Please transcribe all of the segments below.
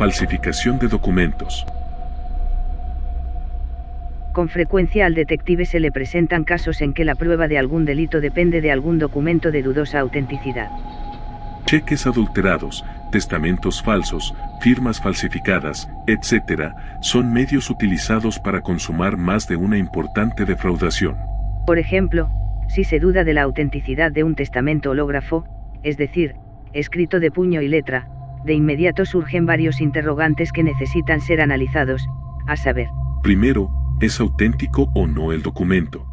Falsificación de documentos. Con frecuencia al detective se le presentan casos en que la prueba de algún delito depende de algún documento de dudosa autenticidad. Cheques adulterados, testamentos falsos, firmas falsificadas, etc., son medios utilizados para consumar más de una importante defraudación. Por ejemplo, si se duda de la autenticidad de un testamento hológrafo, es decir, escrito de puño y letra, de inmediato surgen varios interrogantes que necesitan ser analizados, a saber. Primero, ¿es auténtico o no el documento?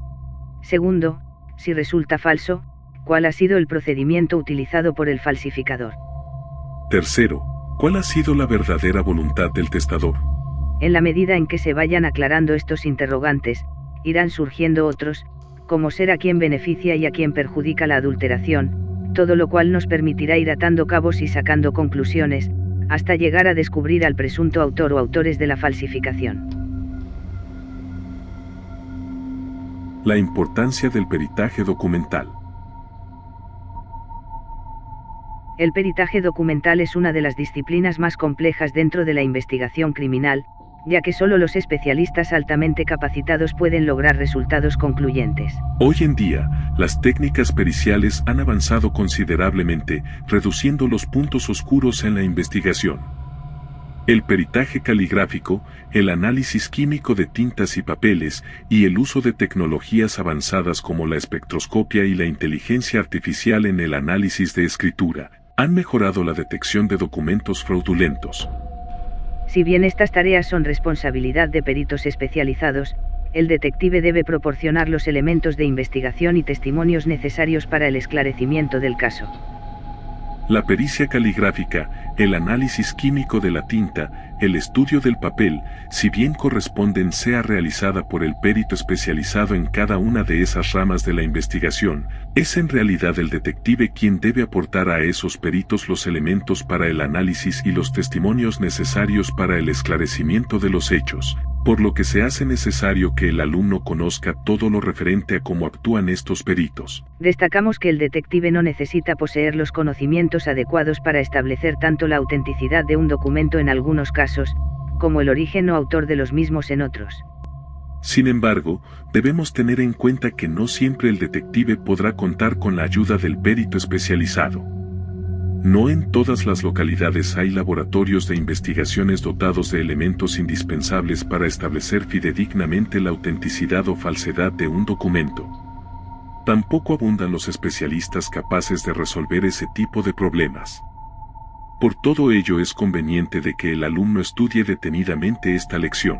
Segundo, si resulta falso, ¿cuál ha sido el procedimiento utilizado por el falsificador? Tercero, ¿cuál ha sido la verdadera voluntad del testador? En la medida en que se vayan aclarando estos interrogantes, irán surgiendo otros, como ser a quién beneficia y a quién perjudica la adulteración, todo lo cual nos permitirá ir atando cabos y sacando conclusiones, hasta llegar a descubrir al presunto autor o autores de la falsificación. La importancia del peritaje documental. El peritaje documental es una de las disciplinas más complejas dentro de la investigación criminal, ya que solo los especialistas altamente capacitados pueden lograr resultados concluyentes. Hoy en día, las técnicas periciales han avanzado considerablemente, reduciendo los puntos oscuros en la investigación. El peritaje caligráfico, el análisis químico de tintas y papeles, y el uso de tecnologías avanzadas como la espectroscopia y la inteligencia artificial en el análisis de escritura, han mejorado la detección de documentos fraudulentos. Si bien estas tareas son responsabilidad de peritos especializados, el detective debe proporcionar los elementos de investigación y testimonios necesarios para el esclarecimiento del caso. La pericia caligráfica, el análisis químico de la tinta, el estudio del papel, si bien corresponden sea realizada por el perito especializado en cada una de esas ramas de la investigación, es en realidad el detective quien debe aportar a esos peritos los elementos para el análisis y los testimonios necesarios para el esclarecimiento de los hechos, por lo que se hace necesario que el alumno conozca todo lo referente a cómo actúan estos peritos. Destacamos que el detective no necesita poseer los conocimientos adecuados para establecer tanto la autenticidad de un documento en algunos casos, como el origen o autor de los mismos en otros. Sin embargo, debemos tener en cuenta que no siempre el detective podrá contar con la ayuda del perito especializado. No en todas las localidades hay laboratorios de investigaciones dotados de elementos indispensables para establecer fidedignamente la autenticidad o falsedad de un documento. Tampoco abundan los especialistas capaces de resolver ese tipo de problemas. Por todo ello es conveniente de que el alumno estudie detenidamente esta lección.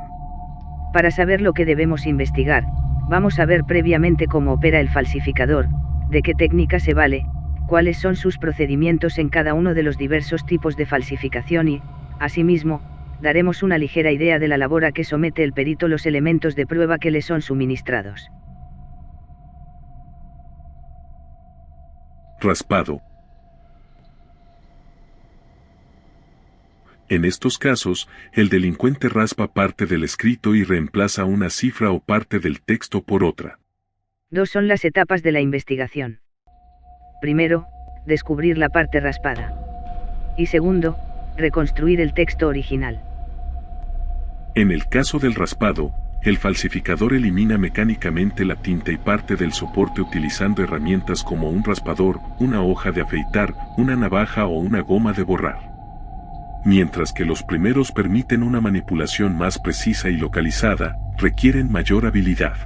Para saber lo que debemos investigar, vamos a ver previamente cómo opera el falsificador, de qué técnica se vale, cuáles son sus procedimientos en cada uno de los diversos tipos de falsificación y, asimismo, daremos una ligera idea de la labor a que somete el perito los elementos de prueba que le son suministrados. Raspado. En estos casos, el delincuente raspa parte del escrito y reemplaza una cifra o parte del texto por otra. Dos son las etapas de la investigación. Primero, descubrir la parte raspada. Y segundo, reconstruir el texto original. En el caso del raspado, el falsificador elimina mecánicamente la tinta y parte del soporte utilizando herramientas como un raspador, una hoja de afeitar, una navaja o una goma de borrar. Mientras que los primeros permiten una manipulación más precisa y localizada, requieren mayor habilidad.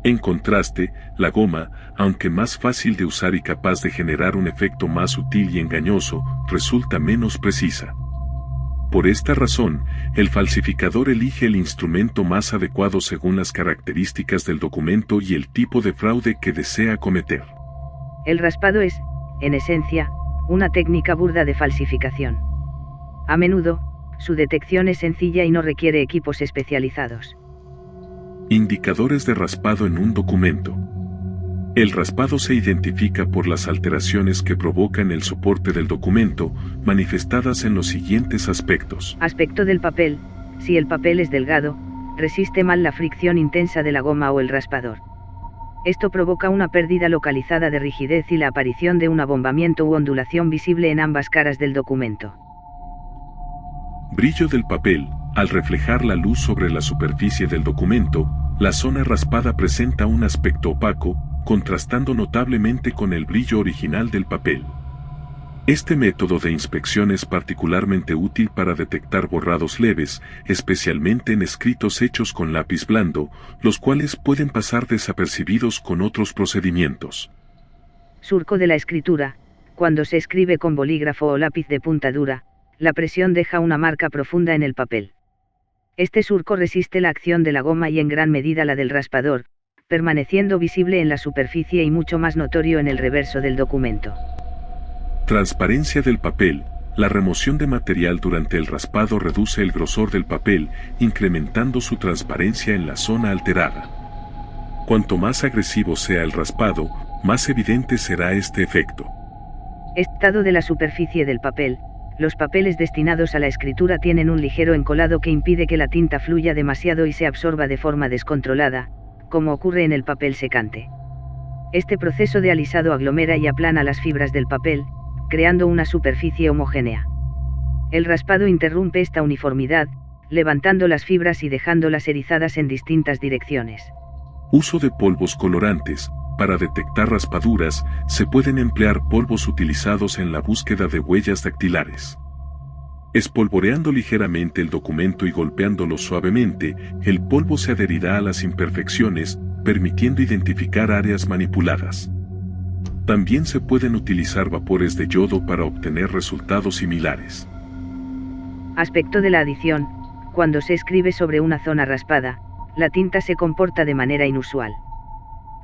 En contraste, la goma, aunque más fácil de usar y capaz de generar un efecto más sutil y engañoso, resulta menos precisa. Por esta razón, el falsificador elige el instrumento más adecuado según las características del documento y el tipo de fraude que desea cometer. El raspado es, en esencia, una técnica burda de falsificación. A menudo, su detección es sencilla y no requiere equipos especializados. Indicadores de raspado en un documento. El raspado se identifica por las alteraciones que provoca en el soporte del documento, manifestadas en los siguientes aspectos. Aspecto del papel: si el papel es delgado, resiste mal la fricción intensa de la goma o el raspador. Esto provoca una pérdida localizada de rigidez y la aparición de un abombamiento u ondulación visible en ambas caras del documento. Brillo del papel. Al reflejar la luz sobre la superficie del documento, la zona raspada presenta un aspecto opaco, contrastando notablemente con el brillo original del papel. Este método de inspección es particularmente útil para detectar borrados leves, especialmente en escritos hechos con lápiz blando, los cuales pueden pasar desapercibidos con otros procedimientos. Surco de la escritura. Cuando se escribe con bolígrafo o lápiz de punta dura, la presión deja una marca profunda en el papel. Este surco resiste la acción de la goma y en gran medida la del raspador, permaneciendo visible en la superficie y mucho más notorio en el reverso del documento. Transparencia del papel. La remoción de material durante el raspado reduce el grosor del papel, incrementando su transparencia en la zona alterada. Cuanto más agresivo sea el raspado, más evidente será este efecto. Estado de la superficie del papel. Los papeles destinados a la escritura tienen un ligero encolado que impide que la tinta fluya demasiado y se absorba de forma descontrolada, como ocurre en el papel secante. Este proceso de alisado aglomera y aplana las fibras del papel, creando una superficie homogénea. El raspado interrumpe esta uniformidad, levantando las fibras y dejándolas erizadas en distintas direcciones. Uso de polvos colorantes. Para detectar raspaduras, se pueden emplear polvos utilizados en la búsqueda de huellas dactilares. Espolvoreando ligeramente el documento y golpeándolo suavemente, el polvo se adherirá a las imperfecciones, permitiendo identificar áreas manipuladas. También se pueden utilizar vapores de yodo para obtener resultados similares. Aspecto de la adición. Cuando se escribe sobre una zona raspada, la tinta se comporta de manera inusual.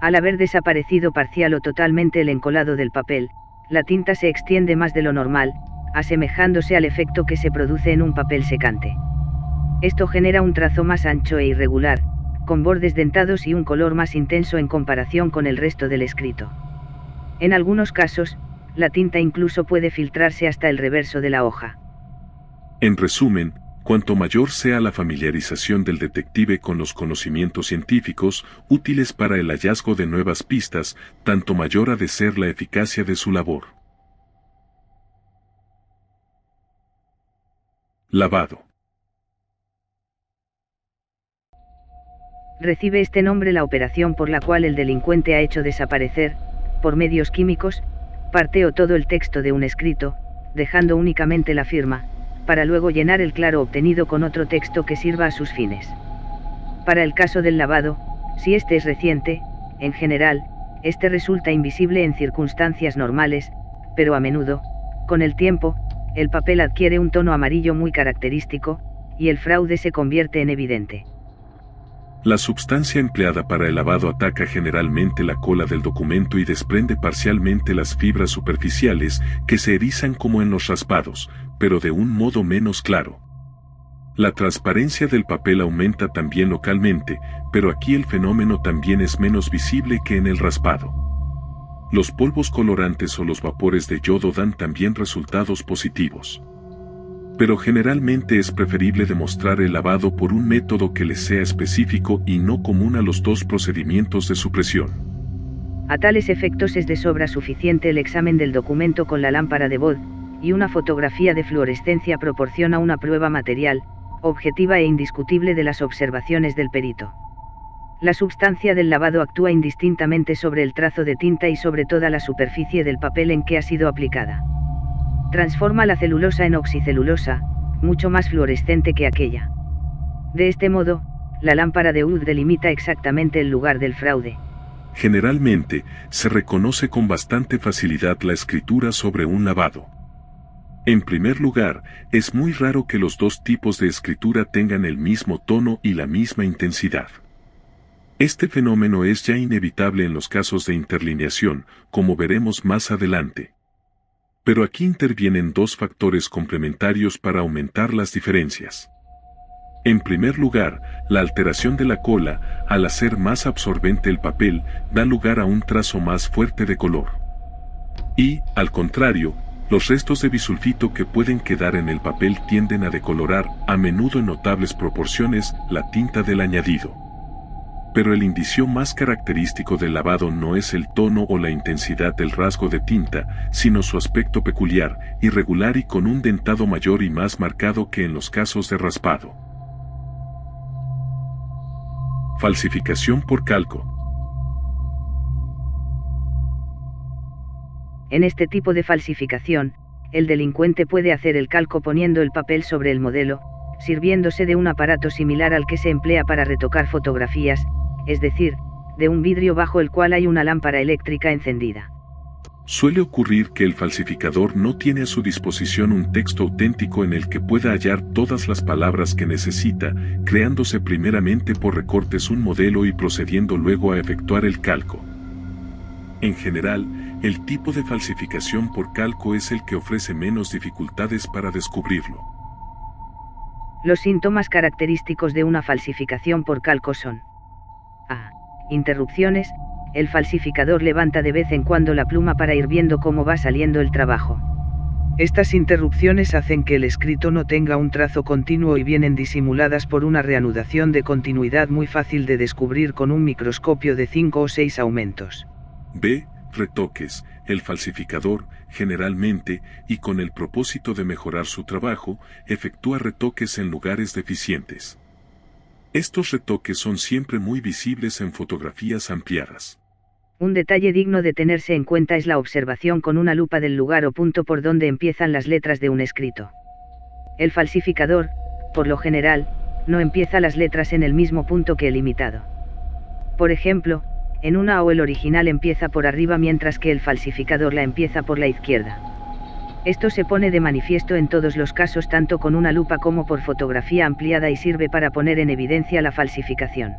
Al haber desaparecido parcial o totalmente el encolado del papel, la tinta se extiende más de lo normal, asemejándose al efecto que se produce en un papel secante. Esto genera un trazo más ancho e irregular, con bordes dentados y un color más intenso en comparación con el resto del escrito. En algunos casos, la tinta incluso puede filtrarse hasta el reverso de la hoja. En resumen, cuanto mayor sea la familiarización del detective con los conocimientos científicos útiles para el hallazgo de nuevas pistas, tanto mayor ha de ser la eficacia de su labor. Lavado. Recibe este nombre la operación por la cual el delincuente ha hecho desaparecer, por medios químicos, parte o todo el texto de un escrito, dejando únicamente la firma, para luego llenar el claro obtenido con otro texto que sirva a sus fines. Para el caso del lavado, si este es reciente, en general, este resulta invisible en circunstancias normales, pero a menudo, con el tiempo, el papel adquiere un tono amarillo muy característico, y el fraude se convierte en evidente. La sustancia empleada para el lavado ataca generalmente la cola del documento y desprende parcialmente las fibras superficiales que se erizan como en los raspados, pero de un modo menos claro. La transparencia del papel aumenta también localmente, pero aquí el fenómeno también es menos visible que en el raspado. Los polvos colorantes o los vapores de yodo dan también resultados positivos. Pero generalmente es preferible demostrar el lavado por un método que les sea específico y no común a los dos procedimientos de supresión. A tales efectos es de sobra suficiente el examen del documento con la lámpara de Bode, y una fotografía de fluorescencia proporciona una prueba material, objetiva e indiscutible de las observaciones del perito. La substancia del lavado actúa indistintamente sobre el trazo de tinta y sobre toda la superficie del papel en que ha sido aplicada. Transforma la celulosa en oxicelulosa, mucho más fluorescente que aquella. De este modo, la lámpara de Bode delimita exactamente el lugar del fraude. Generalmente, se reconoce con bastante facilidad la escritura sobre un lavado. En primer lugar, es muy raro que los dos tipos de escritura tengan el mismo tono y la misma intensidad. Este fenómeno es ya inevitable en los casos de interlineación, como veremos más adelante. Pero aquí intervienen dos factores complementarios para aumentar las diferencias. En primer lugar, la alteración de la cola, al hacer más absorbente el papel, da lugar a un trazo más fuerte de color. Y, al contrario, los restos de bisulfito que pueden quedar en el papel tienden a decolorar, a menudo en notables proporciones, la tinta del añadido. Pero el indicio más característico del lavado no es el tono o la intensidad del rasgo de tinta, sino su aspecto peculiar, irregular y con un dentado mayor y más marcado que en los casos de raspado. Falsificación por calco. En este tipo de falsificación, el delincuente puede hacer el calco poniendo el papel sobre el modelo, sirviéndose de un aparato similar al que se emplea para retocar fotografías, es decir, de un vidrio bajo el cual hay una lámpara eléctrica encendida. Suele ocurrir que el falsificador no tiene a su disposición un texto auténtico en el que pueda hallar todas las palabras que necesita, creándose primeramente por recortes un modelo y procediendo luego a efectuar el calco. En general, el tipo de falsificación por calco es el que ofrece menos dificultades para descubrirlo. Los síntomas característicos de una falsificación por calco son: A. Interrupciones. El falsificador levanta de vez en cuando la pluma para ir viendo cómo va saliendo el trabajo. Estas interrupciones hacen que el escrito no tenga un trazo continuo y vienen disimuladas por una reanudación de continuidad muy fácil de descubrir con un microscopio de 5 o 6 aumentos. B. Retoques. El falsificador, generalmente, y con el propósito de mejorar su trabajo, efectúa retoques en lugares deficientes. Estos retoques son siempre muy visibles en fotografías ampliadas. Un detalle digno de tenerse en cuenta es la observación con una lupa del lugar o punto por donde empiezan las letras de un escrito. El falsificador, por lo general, no empieza las letras en el mismo punto que el imitado. Por ejemplo, en una A el original empieza por arriba mientras que el falsificador la empieza por la izquierda. Esto se pone de manifiesto en todos los casos tanto con una lupa como por fotografía ampliada y sirve para poner en evidencia la falsificación.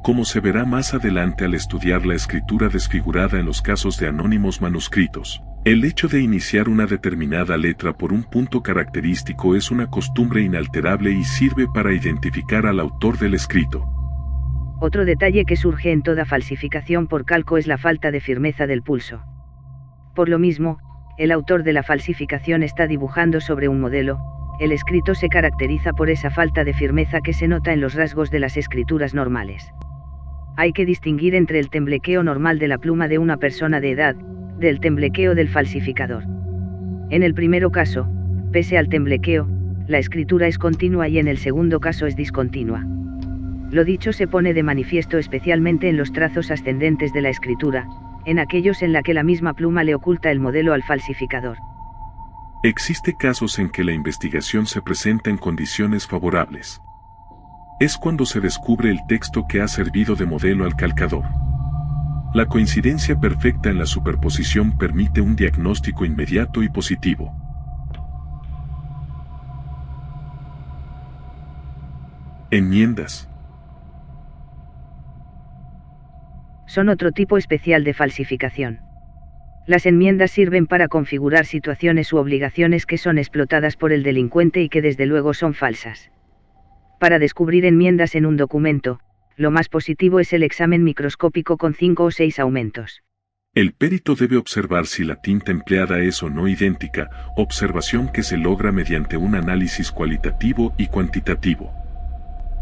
Como se verá más adelante al estudiar la escritura desfigurada en los casos de anónimos manuscritos, el hecho de iniciar una determinada letra por un punto característico es una costumbre inalterable y sirve para identificar al autor del escrito. Otro detalle que surge en toda falsificación por calco es la falta de firmeza del pulso. Por lo mismo, el autor de la falsificación está dibujando sobre un modelo, el escrito se caracteriza por esa falta de firmeza que se nota en los rasgos de las escrituras normales. Hay que distinguir entre el temblequeo normal de la pluma de una persona de edad, del temblequeo del falsificador. En el primero caso, pese al temblequeo, la escritura es continua y en el segundo caso es discontinua. Lo dicho se pone de manifiesto especialmente en los trazos ascendentes de la escritura, en aquellos en la que la misma pluma le oculta el modelo al falsificador. Existe casos en que la investigación se presenta en condiciones favorables. Es cuando se descubre el texto que ha servido de modelo al calcador. La coincidencia perfecta en la superposición permite un diagnóstico inmediato y positivo. Enmiendas. Son otro tipo especial de falsificación. Las enmiendas sirven para configurar situaciones u obligaciones que son explotadas por el delincuente y que desde luego son falsas. Para descubrir enmiendas en un documento, lo más positivo es el examen microscópico con 5 o 6 aumentos. El perito debe observar si la tinta empleada es o no idéntica, observación que se logra mediante un análisis cualitativo y cuantitativo.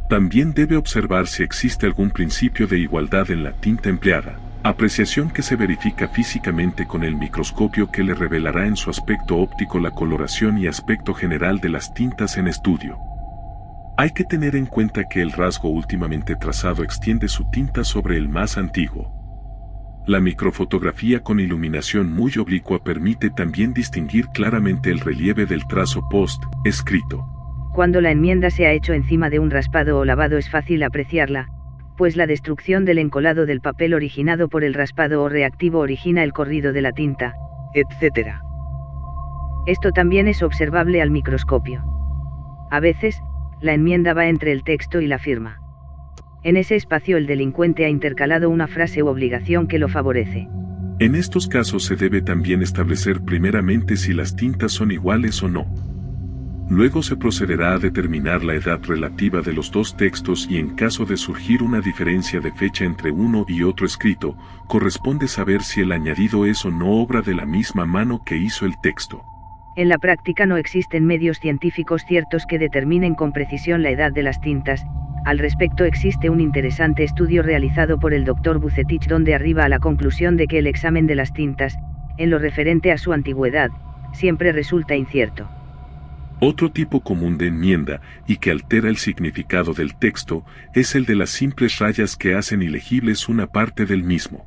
También debe observar si existe algún principio de igualdad en la tinta empleada, apreciación que se verifica físicamente con el microscopio que le revelará en su aspecto óptico la coloración y aspecto general de las tintas en estudio. Hay que tener en cuenta que el rasgo últimamente trazado extiende su tinta sobre el más antiguo. La microfotografía con iluminación muy oblicua permite también distinguir claramente el relieve del trazo post-escrito. Cuando la enmienda se ha hecho encima de un raspado o lavado es fácil apreciarla, pues la destrucción del encolado del papel originado por el raspado o reactivo origina el corrido de la tinta, etc. Esto también es observable al microscopio. A veces, la enmienda va entre el texto y la firma. En ese espacio el delincuente ha intercalado una frase u obligación que lo favorece. En estos casos se debe también establecer primeramente si las tintas son iguales o no. Luego se procederá a determinar la edad relativa de los dos textos y en caso de surgir una diferencia de fecha entre uno y otro escrito, corresponde saber si el añadido es o no obra de la misma mano que hizo el texto. En la práctica no existen medios científicos ciertos que determinen con precisión la edad de las tintas, Al respecto existe un interesante estudio realizado por el Dr. Bucetich donde arriba a la conclusión de que el examen de las tintas, en lo referente a su antigüedad, siempre resulta incierto. Otro tipo común de enmienda, y que altera el significado del texto, es el de las simples rayas que hacen ilegibles una parte del mismo.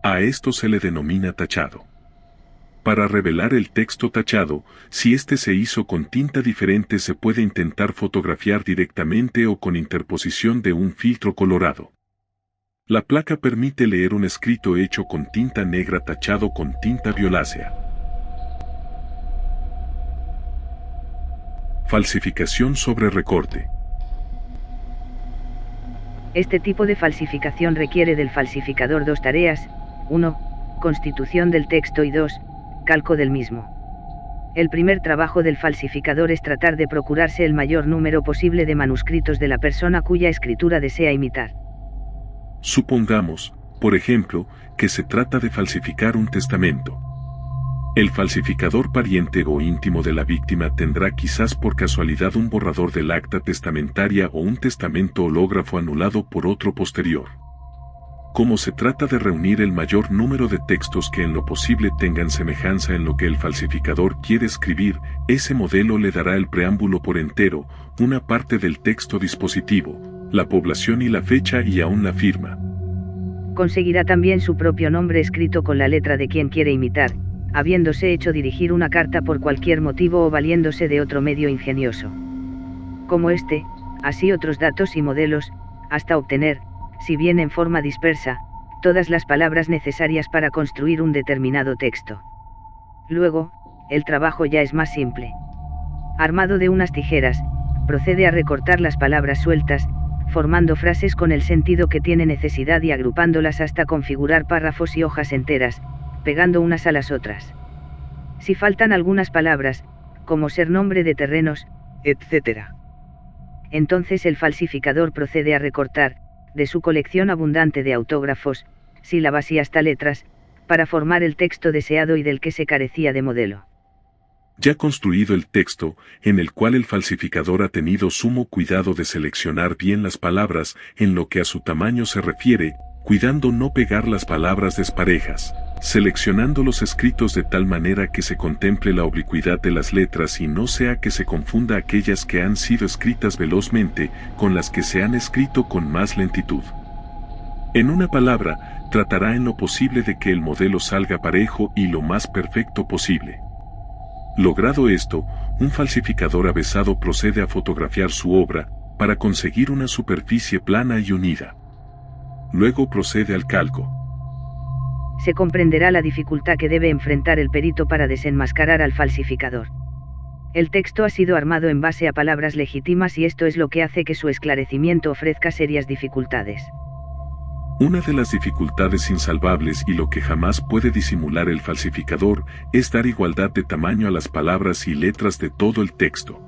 A esto se le denomina tachado. Para revelar el texto tachado, si éste se hizo con tinta diferente se puede intentar fotografiar directamente o con interposición de un filtro colorado. La placa permite leer un escrito hecho con tinta negra tachado con tinta violácea. Falsificación sobre recorte. Este tipo de falsificación requiere del falsificador dos tareas: 1. Constitución del texto y 2. Calco del mismo. El primer trabajo del falsificador es tratar de procurarse el mayor número posible de manuscritos de la persona cuya escritura desea imitar. Supongamos, por ejemplo, que se trata de falsificar un testamento. El falsificador pariente o íntimo de la víctima tendrá quizás por casualidad un borrador del acta testamentaria o un testamento hológrafo anulado por otro posterior. Como se trata de reunir el mayor número de textos que en lo posible tengan semejanza en lo que el falsificador quiere escribir, ese modelo le dará el preámbulo por entero, una parte del texto dispositivo, la población y la fecha y aún la firma. Conseguirá también su propio nombre escrito con la letra de quien quiere imitar, habiéndose hecho dirigir una carta por cualquier motivo o valiéndose de otro medio ingenioso. Como este, así otros datos y modelos, hasta obtener, si bien en forma dispersa, todas las palabras necesarias para construir un determinado texto. Luego, el trabajo ya es más simple. Armado de unas tijeras, procede a recortar las palabras sueltas, formando frases con el sentido que tiene necesidad y agrupándolas hasta configurar párrafos y hojas enteras, pegando unas a las otras. Si faltan algunas palabras, como ser nombre de terrenos, etc., entonces el falsificador procede a recortar, de su colección abundante de autógrafos, sílabas y hasta letras, para formar el texto deseado y del que se carecía de modelo. Ya construido el texto, en el cual el falsificador ha tenido sumo cuidado de seleccionar bien las palabras en lo que a su tamaño se refiere, cuidando no pegar las palabras desparejas, seleccionando los escritos de tal manera que se contemple la oblicuidad de las letras y no sea que se confunda aquellas que han sido escritas velozmente con las que se han escrito con más lentitud. En una palabra, tratará en lo posible de que el modelo salga parejo y lo más perfecto posible. Logrado esto, un falsificador avesado procede a fotografiar su obra, para conseguir una superficie plana y unida. Luego procede al calco. Se comprenderá la dificultad que debe enfrentar el perito para desenmascarar al falsificador. El texto ha sido armado en base a palabras legítimas y esto es lo que hace que su esclarecimiento ofrezca serias dificultades. Una de las dificultades insalvables y lo que jamás puede disimular el falsificador es dar igualdad de tamaño a las palabras y letras de todo el texto.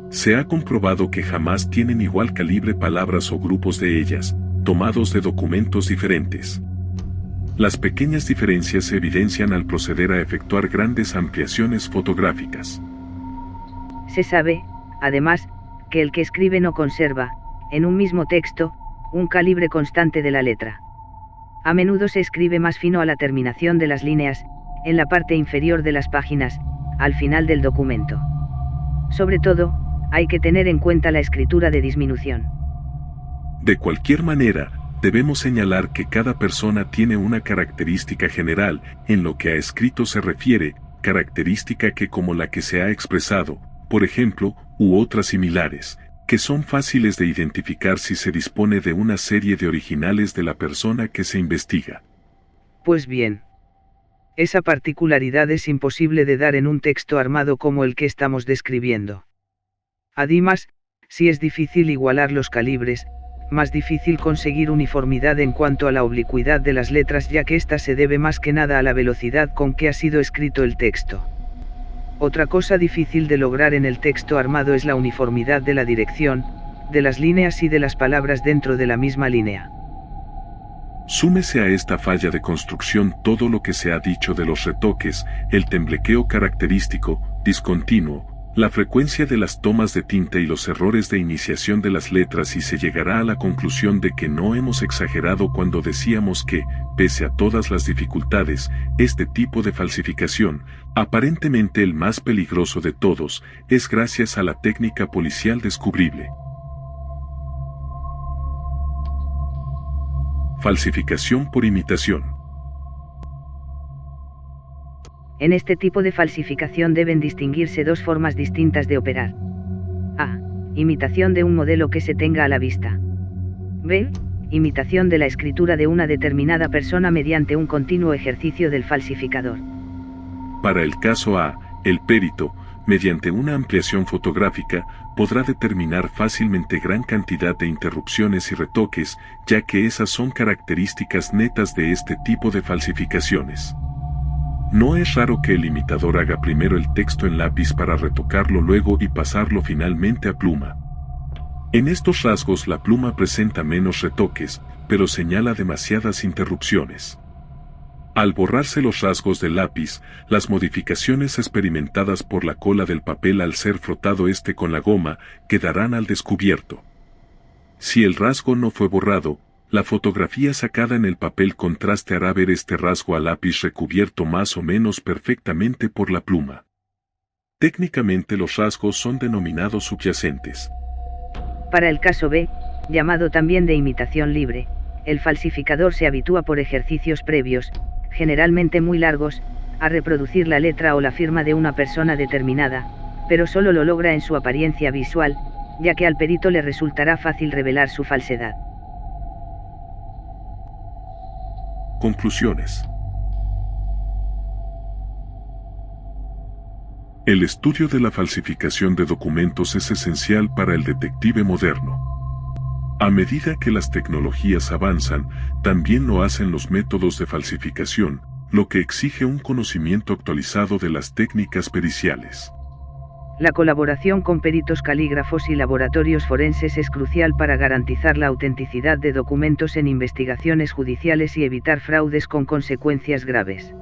Se ha comprobado que jamás tienen igual calibre palabras o grupos de ellas, tomados de documentos diferentes. Las pequeñas diferencias se evidencian al proceder a efectuar grandes ampliaciones fotográficas. Se sabe, además, que el que escribe no conserva, en un mismo texto, un calibre constante de la letra. A menudo se escribe más fino a la terminación de las líneas, en la parte inferior de las páginas, al final del documento. Sobre todo, hay que tener en cuenta la escritura de disminución. De cualquier manera, debemos señalar que cada persona tiene una característica general, en lo que a escrito se refiere, característica que como la que se ha expresado, por ejemplo, u otras similares, que son fáciles de identificar si se dispone de una serie de originales de la persona que se investiga. Pues bien, esa particularidad es imposible de dar en un texto armado como el que estamos describiendo. Además, si es difícil igualar los calibres, más difícil conseguir uniformidad en cuanto a la oblicuidad de las letras, ya que ésta se debe más que nada a la velocidad con que ha sido escrito el texto. Otra cosa difícil de lograr en el texto armado es la uniformidad de la dirección, de las líneas y de las palabras dentro de la misma línea. Súmese a esta falla de construcción todo lo que se ha dicho de los retoques, el temblequeo característico, discontinuo, la frecuencia de las tomas de tinta y los errores de iniciación de las letras, y se llegará a la conclusión de que no hemos exagerado cuando decíamos que, pese a todas las dificultades, este tipo de falsificación, aparentemente el más peligroso de todos, es gracias a la técnica policial descubrible. Falsificación por imitación. En este tipo de falsificación deben distinguirse dos formas distintas de operar. A. Imitación de un modelo que se tenga a la vista. B. Imitación de la escritura de una determinada persona mediante un continuo ejercicio del falsificador. Para el caso A, el perito, mediante una ampliación fotográfica, podrá determinar fácilmente gran cantidad de interrupciones y retoques, ya que esas son características netas de este tipo de falsificaciones. No es raro que el imitador haga primero el texto en lápiz para retocarlo luego y pasarlo finalmente a pluma. En estos rasgos la pluma presenta menos retoques, pero señala demasiadas interrupciones. Al borrarse los rasgos del lápiz, las modificaciones experimentadas por la cola del papel al ser frotado con la goma, quedarán al descubierto. Si el rasgo no fue borrado, la fotografía sacada en el papel contraste hará ver este rasgo al lápiz recubierto más o menos perfectamente por la pluma. Técnicamente los rasgos son denominados subyacentes. Para el caso B, llamado también de imitación libre, el falsificador se habitúa por ejercicios previos, generalmente muy largos, a reproducir la letra o la firma de una persona determinada, pero solo lo logra en su apariencia visual, ya que al perito le resultará fácil revelar su falsedad. Conclusiones. El estudio de la falsificación de documentos es esencial para el detective moderno. A medida que las tecnologías avanzan, también lo hacen los métodos de falsificación, lo que exige un conocimiento actualizado de las técnicas periciales. La colaboración con peritos calígrafos y laboratorios forenses es crucial para garantizar la autenticidad de documentos en investigaciones judiciales y evitar fraudes con consecuencias graves.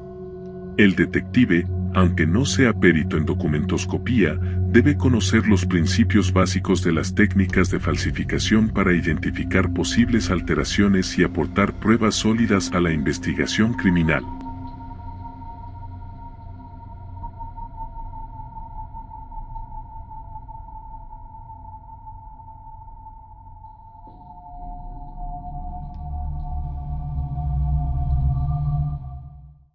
El detective, aunque no sea perito en documentoscopía, debe conocer los principios básicos de las técnicas de falsificación para identificar posibles alteraciones y aportar pruebas sólidas a la investigación criminal.